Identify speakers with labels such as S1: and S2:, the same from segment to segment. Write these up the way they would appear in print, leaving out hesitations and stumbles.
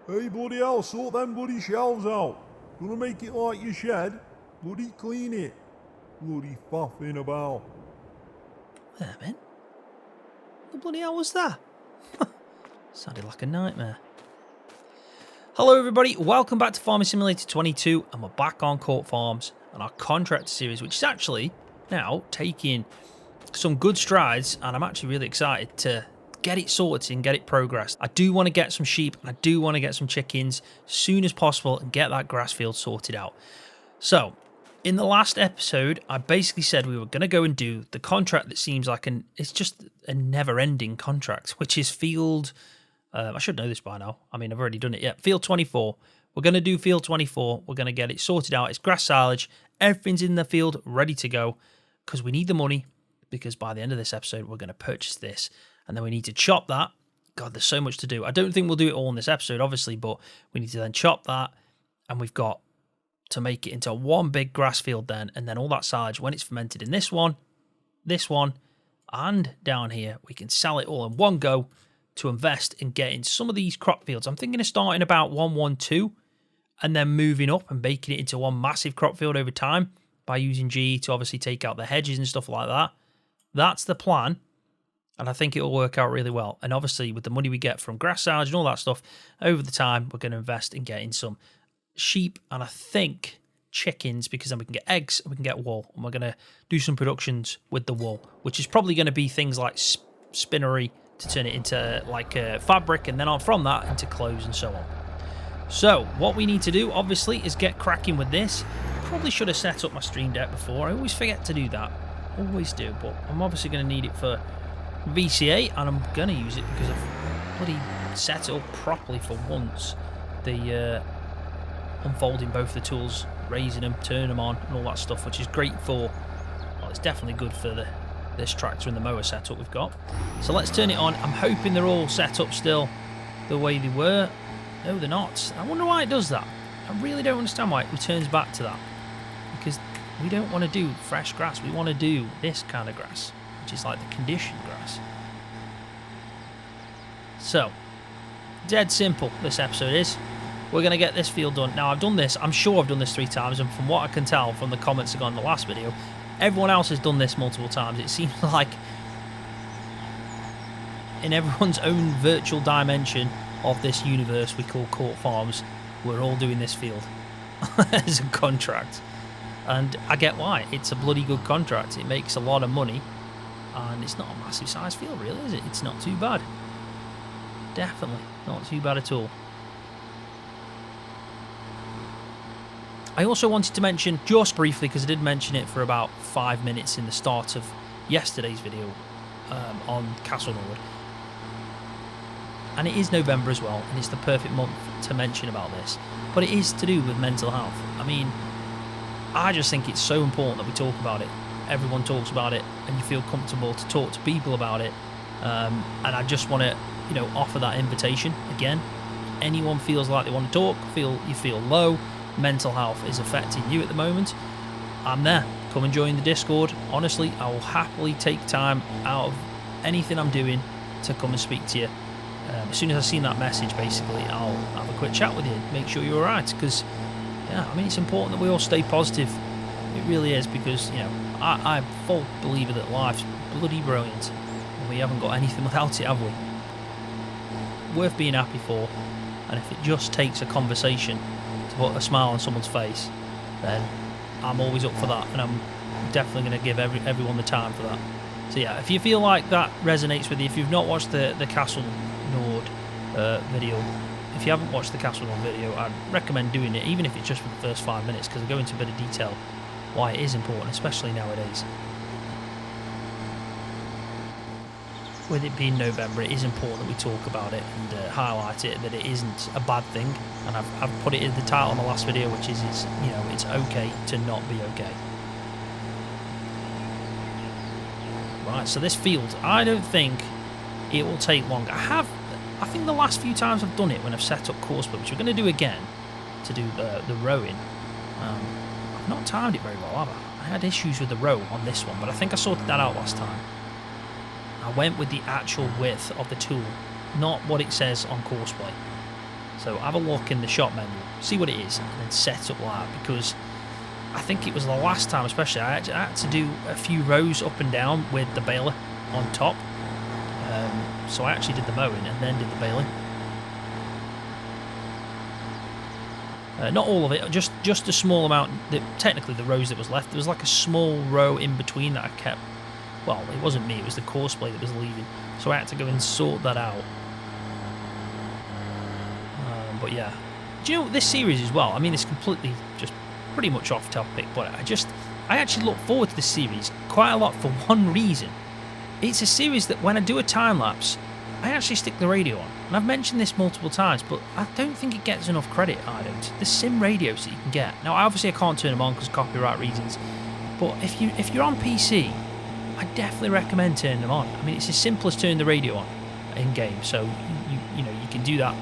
S1: Hey bloody hell, sort them bloody shelves out. Gonna make it like your shed. Bloody clean it. Bloody faffing about.
S2: Wait a minute. What the bloody hell was that? Sounded like a nightmare. Hello everybody, welcome back to Farming Simulator 22, and we're back on Court Farms and our contractor series, which is actually now taking some good strides, and I'm actually really excited to get it sorted and get it progressed. I do want to get some sheep and I do want to get some chickens as soon as possible and get that grass field sorted out. So in the last episode, I basically said we were going to go and do the contract that seems like it's just a never-ending contract, which is field... I should know this by now. I mean, I've already done it yet. Field 24. We're going to do field 24. We're going to get it sorted out. It's grass silage. Everything's in the field, ready to go, because we need the money, because by the end of this episode, we're going to purchase this. And then we need to chop that. God, there's so much to do. I don't think we'll do it all in this episode, obviously, but we need to then chop that. And we've got to make it into one big grass field then. And then all that silage, when it's fermented in this one, and down here, we can sell it all in one go to invest in getting some of these crop fields. I'm thinking of starting about 112 and then moving up and making it into one massive crop field over time by using G to obviously take out the hedges and stuff like that. That's the plan. And I think it will work out really well. And obviously, with the money we get from grass silage and all that stuff, over the time, we're going to invest in getting some sheep and I think chickens, because then we can get eggs and we can get wool. And we're going to do some productions with the wool, which is probably going to be things like spinnery to turn it into like fabric, and then on from that into clothes and so on. So what we need to do, obviously, is get cracking with this. Probably should have set up my stream deck before. I always forget to do that. Always do. But I'm obviously going to need it for VCA, and I'm going to use it because I've bloody set it up properly for once. The unfolding both the tools, raising them, turning them on, and all that stuff, which is great for, well, it's definitely good for this tractor and the mower setup we've got. So let's turn it on. I'm hoping they're all set up still the way they were. No, they're not. I wonder why it does that. I really don't understand why it returns back to that. Because we don't want to do fresh grass. We want to do this kind of grass, which is like the conditioned grass. So, dead simple this episode is. We're going to get this field done. Now, I've done this. I'm sure I've done this 3 times, and from what I can tell from the comments that got in the last video, everyone else has done this multiple times. It seems like in everyone's own virtual dimension of this universe we call Court Farms, we're all doing this field as a contract. And I get why. It's a bloody good contract. It makes a lot of money. And it's not a massive size field, really, is it? It's not too bad. Definitely not too bad at all. I also wanted to mention, just briefly, because I did mention it for about 5 minutes in the start of yesterday's video on Castle Norwood. And it is November as well, and it's the perfect month to mention about this. But it is to do with mental health. I mean, I just think it's so important that we talk about it. Everyone talks about it, and you feel comfortable to talk to people about it. And I just want to, offer that invitation again. Anyone feels like they want to talk, you feel low, mental health is affecting you at the moment, I'm there. Come and join the Discord. Honestly, I will happily take time out of anything I'm doing to come and speak to you. As soon as I've seen that message, basically, I'll have a quick chat with you, make sure you're alright, because, yeah, I mean, it's important that we all stay positive. It really is, because, I'm a full believer that life's bloody brilliant, and we haven't got anything without it, have we? Worth being happy for, and if it just takes a conversation to put a smile on someone's face, then I'm always up for that, and I'm definitely going to give everyone the time for that. So yeah, if you feel like that resonates with you, if you've not watched the Castle Nord video, if you haven't watched the Castle Nord video, I'd recommend doing it, even if it's just for the first 5 minutes, because I go into a bit of detail why it is important, especially nowadays. With it being November, it is important that we talk about it and highlight it, that it isn't a bad thing. And I've put it in the title on the last video, which is it's okay to not be okay. Right, so this field, I don't think it will take long. I think the last few times I've done it, when I've set up course which we're going to do again to do the rowing, I've not timed it very well, have I? I had issues with the row on this one, but I think I sorted that out last time. I went with the actual width of the tool, not what it says on Courseplay. So So have a look in the shop menu, see what it is, and then set up like that, because I think it was the last time especially I had to do a few rows up and down with the baler on top. So I actually did the mowing and then did the baling. Not all of it, just a small amount. Technically the rows that was left, there was like a small row in between that I kept. Well, it wasn't me, it was the Corsair that was leaving. So I had to go and sort that out. But yeah. Do you know this series as well? I mean, it's completely just pretty much off topic, but I actually look forward to this series quite a lot for one reason. It's a series that when I do a time lapse, I actually stick the radio on. And I've mentioned this multiple times, but I don't think it gets enough credit, I don't. The sim radios that you can get. Now, obviously I can't turn them on because of copyright reasons, but if you're on PC, I definitely recommend turning them on. I mean, it's as simple as turning the radio on in game, so you know you can do that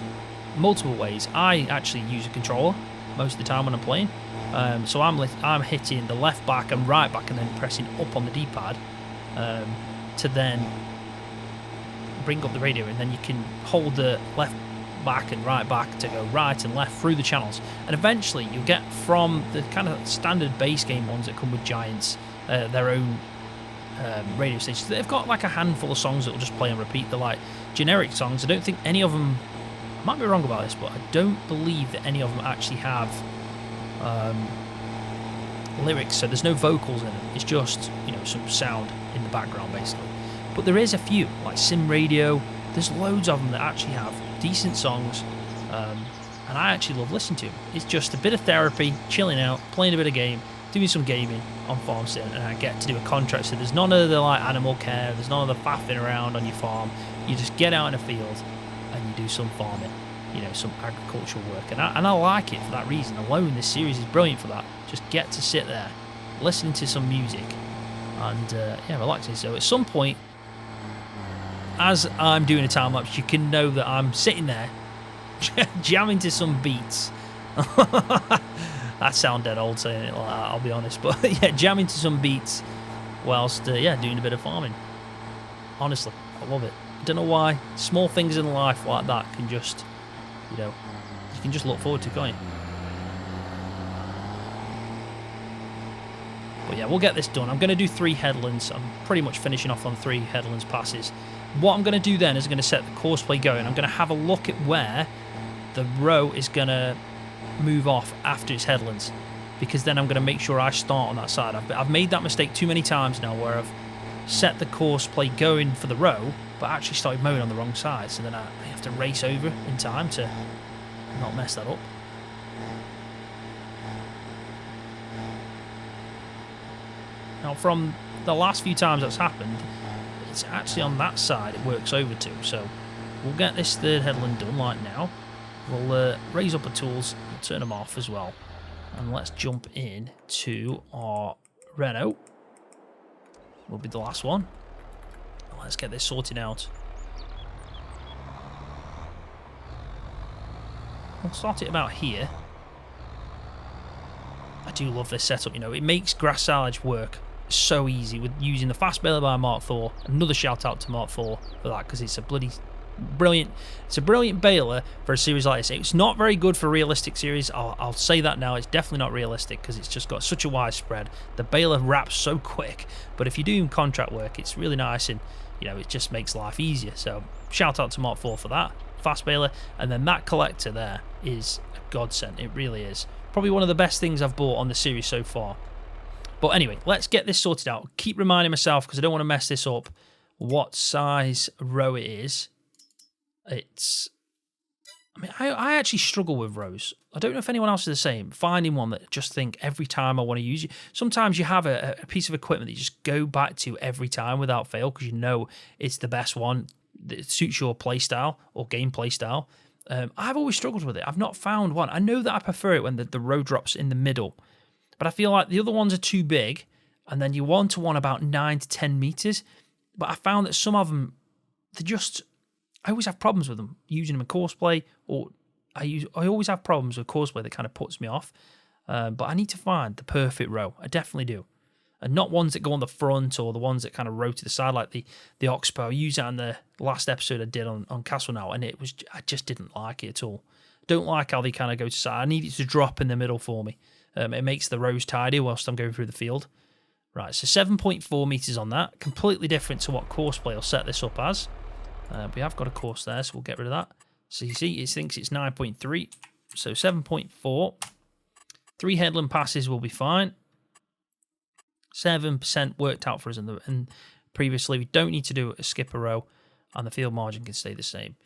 S2: multiple ways. I actually use a controller most of the time when I'm playing, so I'm hitting the left back and right back and then pressing up on the D-pad to then bring up the radio, and then you can hold the left back and right back to go right and left through the channels, and eventually you'll get from the kind of standard base game ones that come with Giants their own radio stations. They've got like a handful of songs that will just play and repeat. They're like generic songs. I don't think any of them, I might be wrong about this, but I don't believe that any of them actually have lyrics, so there's no vocals in them. It's just, you know, some sound in the background basically. But there is a few, like Sim Radio. There's loads of them that actually have decent songs, and I actually love listening to them. It's just a bit of therapy, chilling out, playing a bit of game, doing some gaming on farm sim, and I get to do a contract. So there's none of the like animal care, there's none of the faffing around on your farm. You just get out in a field and you do some farming, you know, some agricultural work, and I like it for that reason alone. This series is brilliant for that. Just get to sit there, listening to some music, and yeah, relaxing. So at some point, as I'm doing a time lapse, you can know that I'm sitting there jamming to some beats. That sound dead old saying it like that, I'll be honest, but yeah, jamming to some beats whilst yeah, doing a bit of farming. Honestly, I love it. I don't know why small things in life like that can just, you know, you can just look forward to, can't you? But yeah, we'll get this done. I'm going to do 3 headlands. I'm pretty much finishing off on 3 headlands passes. What I'm going to do then is I'm going to set the course play going. I'm going to have a look at where the row is going to move off after its headlands, because then I'm going to make sure I start on that side. I've made that mistake too many times now where I've set the course play going for the row, but actually started mowing on the wrong side, so then I have to race over in time to not mess that up. Now, from the last few times that's happened, it's actually on that side it works over to, so we'll get this third headland done like now. We'll raise up the tools and turn them off as well, and let's jump in to our Renault. Will be the last one. Let's get this sorted out. We'll start it about here. I do love this setup, you know, it makes grass silage work so easy with using the fast baler by Mark IV. Another shout out to Mark IV for that, because it's a bloody brilliant, it's a brilliant baler for a series like this. It's not very good for realistic series, I'll say that now. It's definitely not realistic because it's just got such a wide spread. The baler wraps so quick, but if you're doing contract work, it's really nice, and you know, it just makes life easier. So shout out to Mark IV for that fast baler. And then that collector there is a godsend, it really is. Probably one of the best things I've bought on the series so far. But anyway, let's get this sorted out. Keep reminding myself, because I don't want to mess this up, what size row it is. It's, I mean, I actually struggle with rows. I don't know if anyone else is the same. Finding one that just think every time I want to use it. Sometimes you have a piece of equipment that you just go back to every time without fail, because you know it's the best one that suits your play style or gameplay style. I've always struggled with it. I've not found one. I know that I prefer it when the row drops in the middle, but I feel like the other ones are too big, and then you want one about 9 to 10 meters. But I found that some of them, I always have problems with them using them in courseplay, or I always have problems with courseplay that kind of puts me off. But I need to find the perfect row. I definitely do. And not ones that go on the front or the ones that kind of row to the side, like the Oxbow. I used that in the last episode I did on Castle Now, and I just didn't like it at all. Don't like how they kind of go to side. I need it to drop in the middle for me. It makes the rows tidy whilst I'm going through the field. Right, so 7.4 meters on that. Completely different to what Courseplay will set this up as. We have got a course there, so we'll get rid of that. So you see, it thinks it's 9.3. So 7.4. 3 headland passes will be fine. 7% worked out for us, and previously we don't need to do a skip a row, and the field margin can stay the same.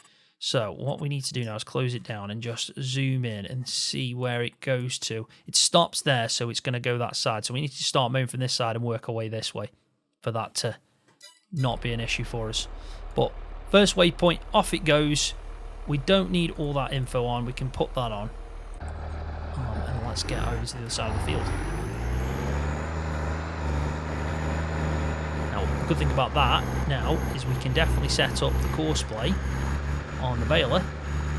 S2: So what we need to do now is close it down and just zoom in and see where it goes to. It stops there, so it's going to go that side. So we need to start moving from this side and work our way this way for that to not be an issue for us. But first waypoint, off it goes. We don't need all that info on. We can put that on. And let's get over to the other side of the field. Now, the good thing about that now is we can definitely set up the Courseplay on the baler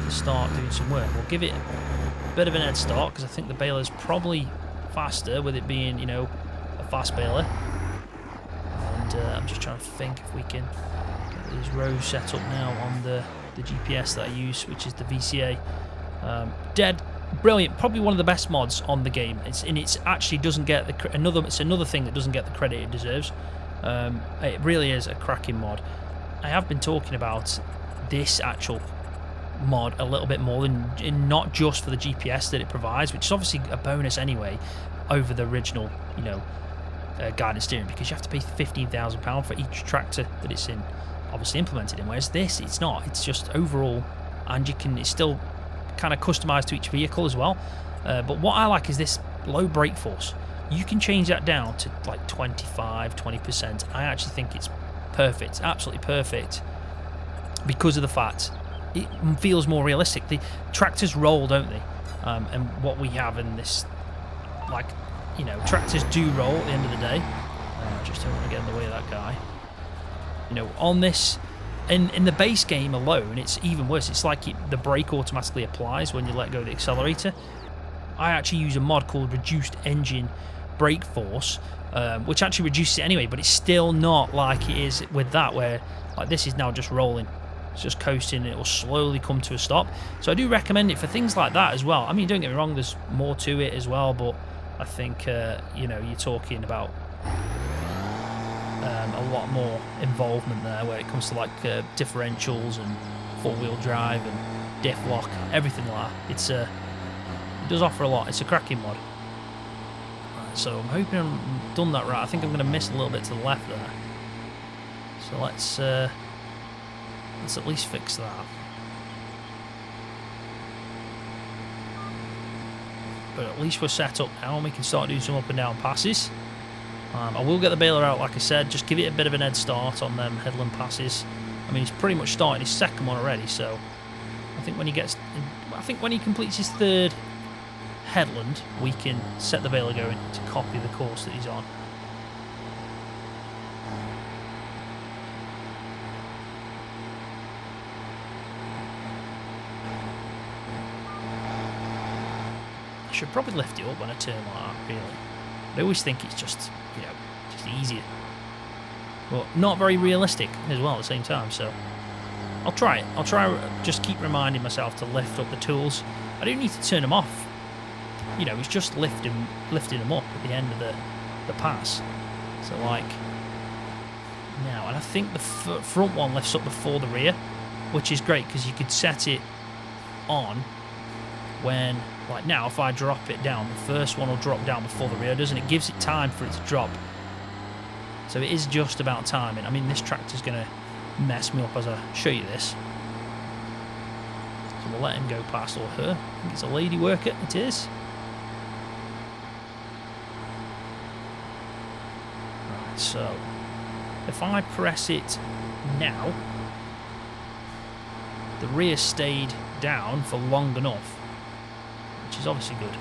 S2: to start doing some work. We'll give it a bit of an head start because I think the baler's probably faster with it being, you know, a fast baler. And I'm just trying to think if we can get these rows set up now on the GPS that I use, which is the VCA. Dead brilliant, probably one of the best mods on the game. It's actually doesn't get the it's another thing that doesn't get the credit it deserves. It really is a cracking mod. I have been talking about this actual mod a little bit more than not just for the GPS that it provides, which is obviously a bonus anyway over the original, you know, guided steering, because you have to pay £15,000 for each tractor that it's in, obviously implemented in. Whereas this, it's not. It's just overall, and it's still kind of customized to each vehicle as well. But what I like is this low brake force. You can change that down to like 20%. I actually think it's perfect, absolutely perfect, because of the fact it feels more realistic. The tractors roll, don't they? And what we have in this, like, you know, tractors do roll at the end of the day. Just don't want to get in the way of that guy. You know, on this, in the base game alone, it's even worse. It's like the brake automatically applies when you let go of the accelerator. I actually use a mod called Reduced Engine Brake Force, which actually reduces it anyway, but it's still not like it is with that, where like this is now just rolling. It's just coasting, and it will slowly come to a stop. So I do recommend it for things like that as well. I mean, don't get me wrong, there's more to it as well, but I think, you know, you're talking about a lot more involvement there when it comes to like differentials and four-wheel drive and diff lock, everything like that. It does offer a lot. It's a cracking mod. Right, so I'm hoping I've done that right. I think I'm going to miss a little bit to the left there. So let's at least fix that. But at least we're set up now and we can start doing some up and down passes. I will get the baler out, like I said, just give it a bit of an head start on them headland passes. I mean, he's pretty much starting his second one already, so I think when he completes his third headland, we can set the baler going to copy the course that he's on. I should probably lift it up when I turn like that, really. I always think it's just, you know, just easier. But not very realistic as well at the same time, so I'll try it. I'll try just keep reminding myself to lift up the tools. I don't need to turn them off. You know, it's just lifting them up at the end of the pass. So like now, and I think the front one lifts up before the rear, which is great because you could set it on when, like now, if I drop it down, the first one will drop down before the rear does, and it gives it time for it to drop. So it is just about timing. I mean, this tractor's going to mess me up as I show you this. So we'll let him go past, or her. I think it's a lady worker. It is. Right, so if I press it now, the rear stayed down for long enough, which is obviously good.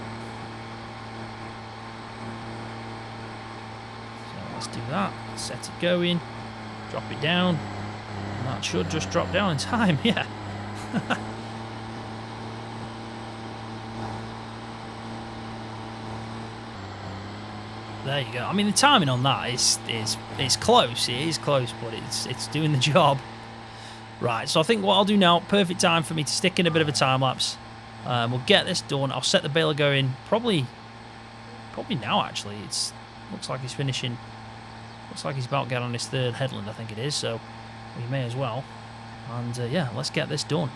S2: So let's do that. Set it going. Drop it down. And that should just drop down in time, yeah. There you go. I mean, the timing on that is close. It is close, but it's doing the job. Right, so I think what I'll do now, perfect time for me to stick in a bit of a time lapse. We'll get this done. I'll set the baler going probably now, actually. Looks like he's finishing. Looks like he's about to get on his third headland, I think it is, so we may as well. And yeah, let's get this done.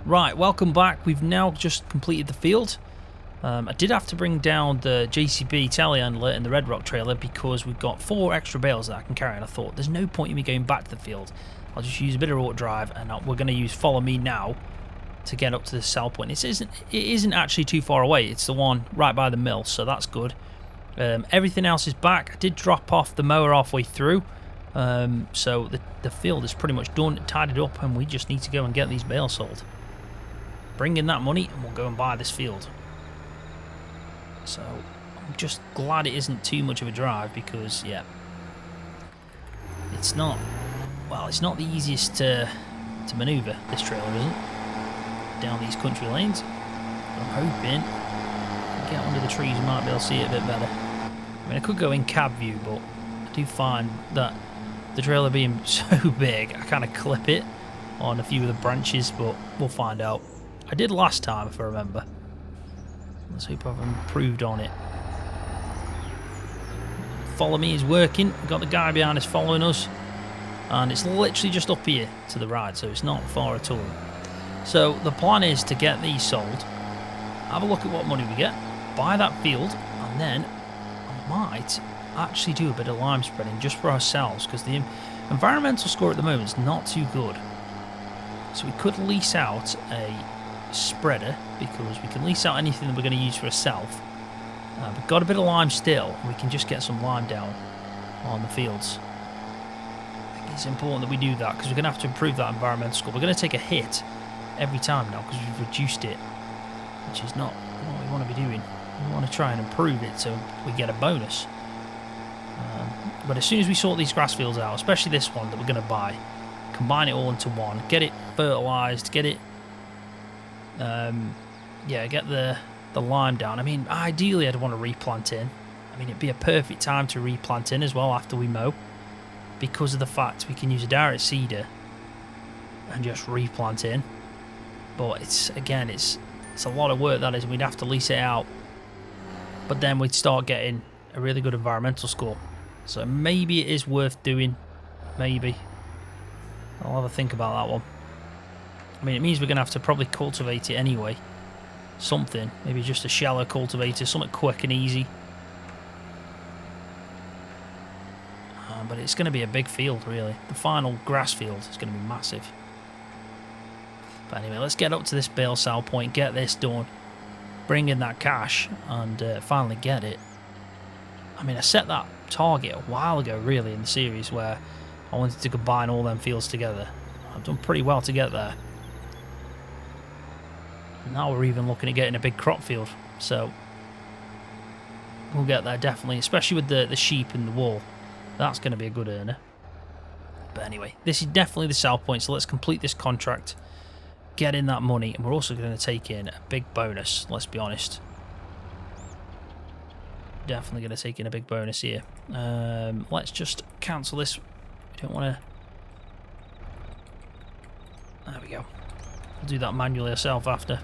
S2: Right, welcome back. We've now just completed the field. I did have to bring down the JCB telehandler and the Red Rock trailer because we've got 4 extra bales that I can carry, and I thought there's no point in me going back to the field. I'll just use a bit of auto drive, and we're going to use follow me now to get up to the sell point. It isn't actually too far away. It's the one right by the mill, so that's good. Everything else is back. I did drop off the mower halfway through, so the field is pretty much done, tidied up, and we just need to go and get these bales sold. Bring in that money and we'll go and buy this field. So I'm just glad it isn't too much of a drive because, yeah, it's not the easiest to manoeuvre, this trailer isn't, down these country lanes. I'm hoping if I get under the trees we might be able to see it a bit better. I mean, I could go in cab view, but I do find that the trailer being so big, I kind of clip it on a few of the branches, but we'll find out. I did last time, if I remember. Let's hope I've improved on it. Follow me is working. We've got the guy behind us following us. And it's literally just up here to the right, so it's not far at all. So the plan is to get these sold, have a look at what money we get, buy that field, and then I actually do a bit of lime spreading just for ourselves, because the environmental score at the moment is not too good. So we could lease out a spreader, because we can lease out anything that we're going to use for ourselves. We've got a bit of lime still, and we can just get some lime down on the fields. I think it's important that we do that, because we're going to have to improve that environmental score. We're going to take a hit every time now, because we've reduced it, which is not what we want to be doing. We want to try and improve it so we get a bonus. But as soon as we sort these grass fields out, especially this one that we're going to buy, combine it all into one, get it fertilised, get it, get the lime down. I mean, ideally I'd want to replant in. I mean, it'd be a perfect time to replant in as well after we mow, because of the fact we can use a direct seeder and just replant in. But it's a lot of work, that is. We'd have to lease it out, but then we'd start getting a really good environmental score. So maybe it is worth doing. Maybe I'll have a think about that one. I mean, it means we're going to have to probably cultivate it anyway. Something, maybe just a shallow cultivator, something quick and easy. But it's going to be a big field, really. The final grass field is going to be massive. But anyway, let's get up to this bale sell point, get this done, bring in that cash, and finally get it. I mean, I set that target a while ago, really, in the series, where I wanted to combine all them fields together. I've done pretty well to get there. Now we're even looking at getting a big crop field, so we'll get there definitely, especially with the sheep and the wool. That's going to be a good earner. But anyway, this is definitely the sell point, so let's complete this contract, get in that money, and we're also going to take in a big bonus, let's be honest. Definitely going to take in a big bonus here. Let's just cancel this. We don't want to... There we go. We'll do that manually ourselves after.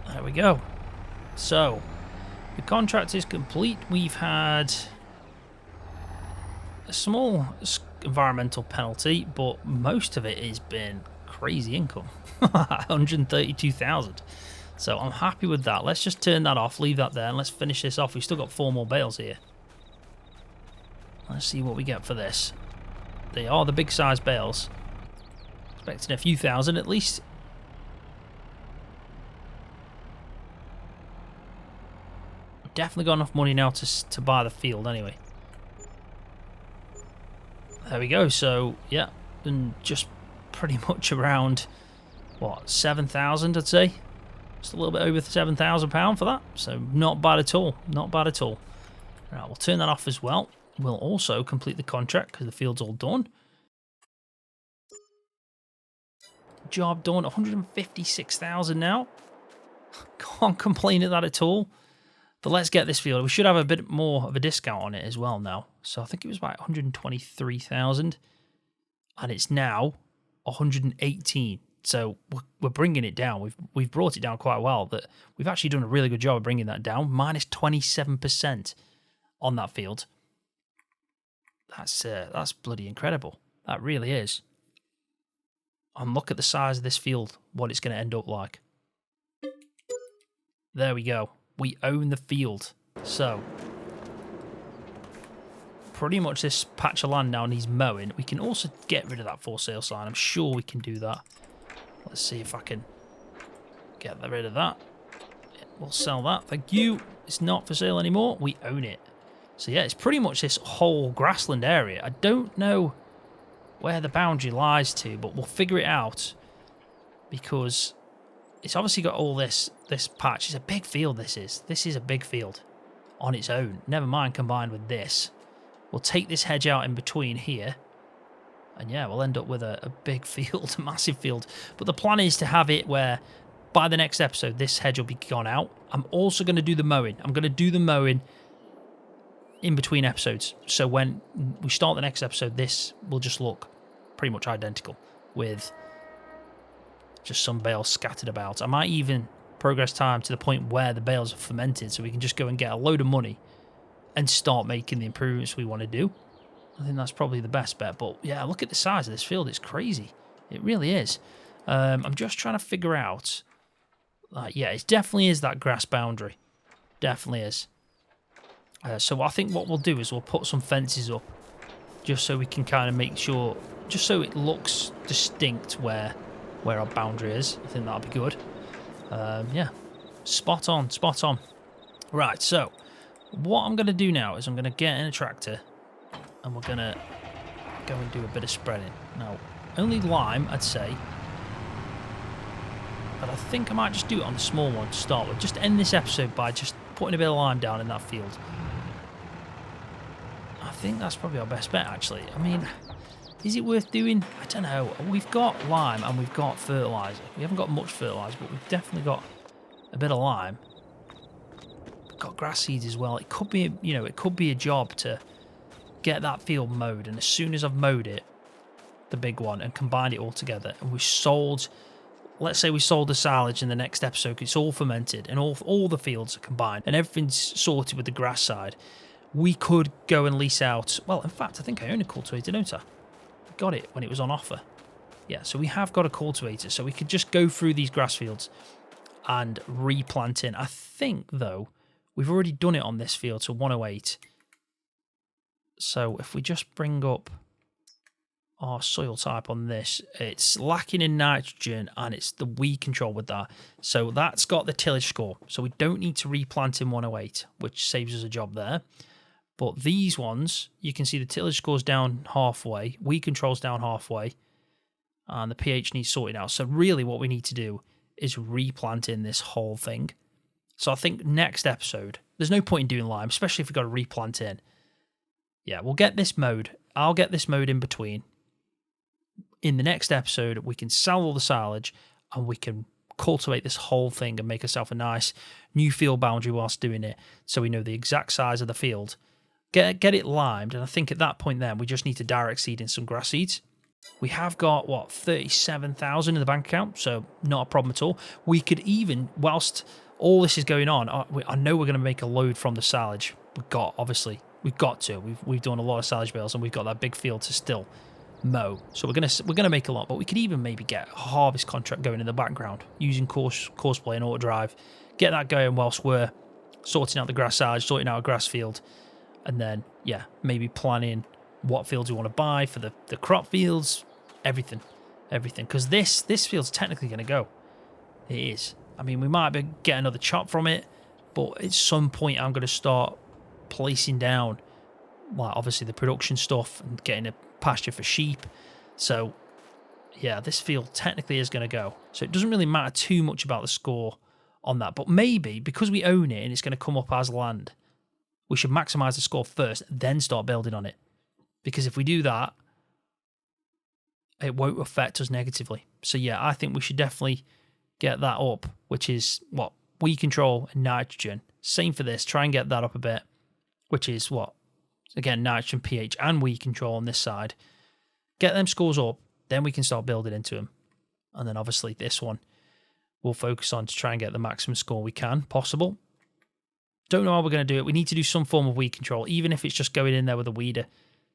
S2: There we go. So, the contract is complete. We've had a small environmental penalty, but most of it has been crazy income. 132,000. So I'm happy with that. Let's just turn that off, leave that there, and let's finish this off. We've still got 4 more bales here. Let's see what we get for this. They are the big size bales. Expecting a few thousand at least. Definitely got enough money now to buy the field anyway. There we go. So yeah, and just pretty much around what, 7,000, I'd say. Just a little bit over £7,000 for that. So not bad at all. Not bad at all. All right, we'll turn that off as well. We'll also complete the contract because the field's all done. Job done. 156,000 now. Can't complain at that at all. But let's get this field. We should have a bit more of a discount on it as well now. So I think it was about 123,000. And it's now 118. So we're bringing it down. We've brought it down quite well. That we've actually done a really good job of bringing that down. Minus 27% on that field. That's bloody incredible. That really is. And look at the size of this field. What it's going to end up like. There we go. We own the field. So pretty much this patch of land now needs mowing. We can also get rid of that for sale sign. I'm sure we can do that. Let's see if I can get rid of that. Yeah, we'll sell that. Thank you. It's not for sale anymore. We own it. So yeah, it's pretty much this whole grassland area. I don't know where the boundary lies to, but we'll figure it out. Because it's obviously got all this patch. It's a big field, this is. This is a big field on its own. Never mind combined with this. We'll take this hedge out in between here. And yeah, we'll end up with a big field, a massive field. But the plan is to have it where by the next episode, this hedge will be gone out. I'm also going to do the mowing. I'm going to do the mowing in between episodes. So when we start the next episode, this will just look pretty much identical with just some bales scattered about. I might even progress time to the point where the bales are fermented so we can just go and get a load of money and start making the improvements we want to do. I think that's probably the best bet. But yeah, look at the size of this field. It's crazy. It really is. I'm just trying to figure out. Yeah, it definitely is that grass boundary. Definitely is. So I think what we'll do is we'll put some fences up, just so we can kind of make sure, just so it looks distinct where our boundary is. I think that'll be good. Yeah, spot on, spot on. Right, so what I'm going to do now is I'm going to get in a tractor and we're going to go and do a bit of spreading. Now, only lime, I'd say. But I think I might just do it on the small one to start with. Just end this episode by just putting a bit of lime down in that field. I think that's probably our best bet, actually. I mean, is it worth doing? I don't know. We've got lime and we've got fertiliser. We haven't got much fertiliser, but we've definitely got a bit of lime. We've got grass seeds as well. It could be, you know, it could be a job to get that field mowed. And as soon as I've mowed it, the big one, and combined it all together, and we sold, let's say we sold the silage in the next episode, it's all fermented and all the fields are combined and everything's sorted with the grass side, we could go and lease out, well, in fact, I think I own a cultivator, don't I? I got it when it was on offer. Yeah, so we have got a cultivator, so we could just go through these grass fields and replant in. I think, though, we've already done it on this field, so 108. So if we just bring up our soil type on this, it's lacking in nitrogen and it's the weed control with that. So that's got the tillage score. So we don't need to replant in 108, which saves us a job there. But these ones, you can see the tillage score's down halfway, weed control's down halfway, and the pH needs sorting out. So really what we need to do is replant in this whole thing. So I think next episode, there's no point in doing lime, especially if we've got to replant in. Yeah, we'll get this mowed. I'll get this mowed in between. In the next episode, we can sell all the silage and we can cultivate this whole thing and make ourselves a nice new field boundary whilst doing it, so we know the exact size of the field. Get it limed, and I think at that point then we just need to direct seed in some grass seeds. We have got, what, 37,000 in the bank account, so not a problem at all. We could even, whilst all this is going on, I know we're going to make a load from the silage. We've got to. We've done a lot of silage bales, and we've got that big field to still mow. So we're gonna make a lot, but we could even maybe get a harvest contract going in the background using Courseplay and auto drive. Get that going whilst we're sorting out the grass silage, sorting out a grass field, and then yeah, maybe planning what fields we want to buy for the crop fields, everything. Because this field's technically going to go. It is. I mean, we might get another chop from it, but at some point I'm going to start placing down, like, obviously the production stuff and getting a pasture for sheep. So yeah, this field technically is going to go. So it doesn't really matter too much about the score on that. But maybe because we own it and it's going to come up as land, we should maximize the score first, then start building on it. Because if we do that, it won't affect us negatively. So yeah, I think we should definitely get that up, which is what? Weed control and nitrogen. Same for this. Try and get that up a bit, which is what? Again, nitrogen, pH, and weed control on this side. Get them scores up, then we can start building into them. And then obviously this one we'll focus on to try and get the maximum score we can possible. Don't know how we're going to do it. We need to do some form of weed control, even if it's just going in there with a weeder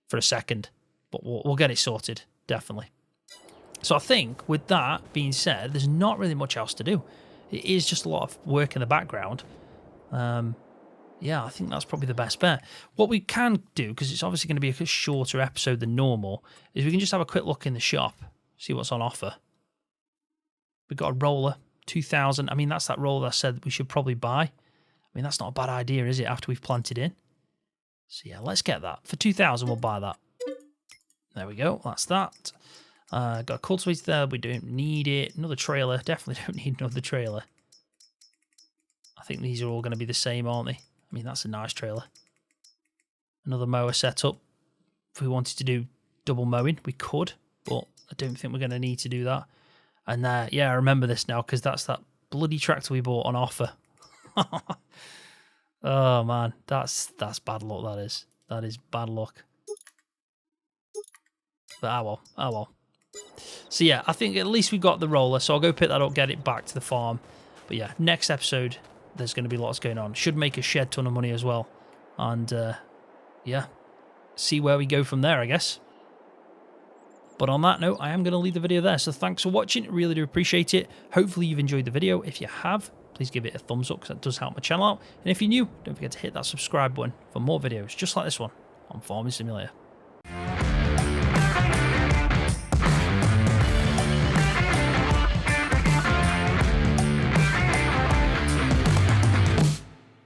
S2: for a second. But we'll get it sorted, definitely. So I think with that being said, there's not really much else to do. It is just a lot of work in the background. Yeah, I think that's probably the best bet. What we can do, because it's obviously going to be a shorter episode than normal, is we can just have a quick look in the shop, see what's on offer. We've got a roller, 2,000. I mean, that's that roller I said we should probably buy. I mean, that's not a bad idea, is it, after we've planted in? So yeah, let's get that. For 2,000, we'll buy that. There we go, that's that. Got a cultivator there, we don't need it. Another trailer, definitely don't need another trailer. I think these are all going to be the same, aren't they? I mean, that's a nice trailer. Another mower setup. If we wanted to do double mowing, we could, but I don't think we're going to need to do that. And yeah, I remember this now because that's that bloody tractor we bought on offer. Oh man, that's bad luck. That is bad luck. But oh well. So yeah, I think at least we got the roller. So I'll go pick that up, get it back to the farm. But yeah, next episode, there's going to be lots going on. Should make a shed ton of money as well. And yeah, see where we go from there, I guess. But on that note, I am going to leave the video there. So thanks for watching. Really do appreciate it. Hopefully you've enjoyed the video. If you have, please give it a thumbs up because that does help my channel out. And if you're new, don't forget to hit that subscribe button for more videos just like this one on Farming Simulator.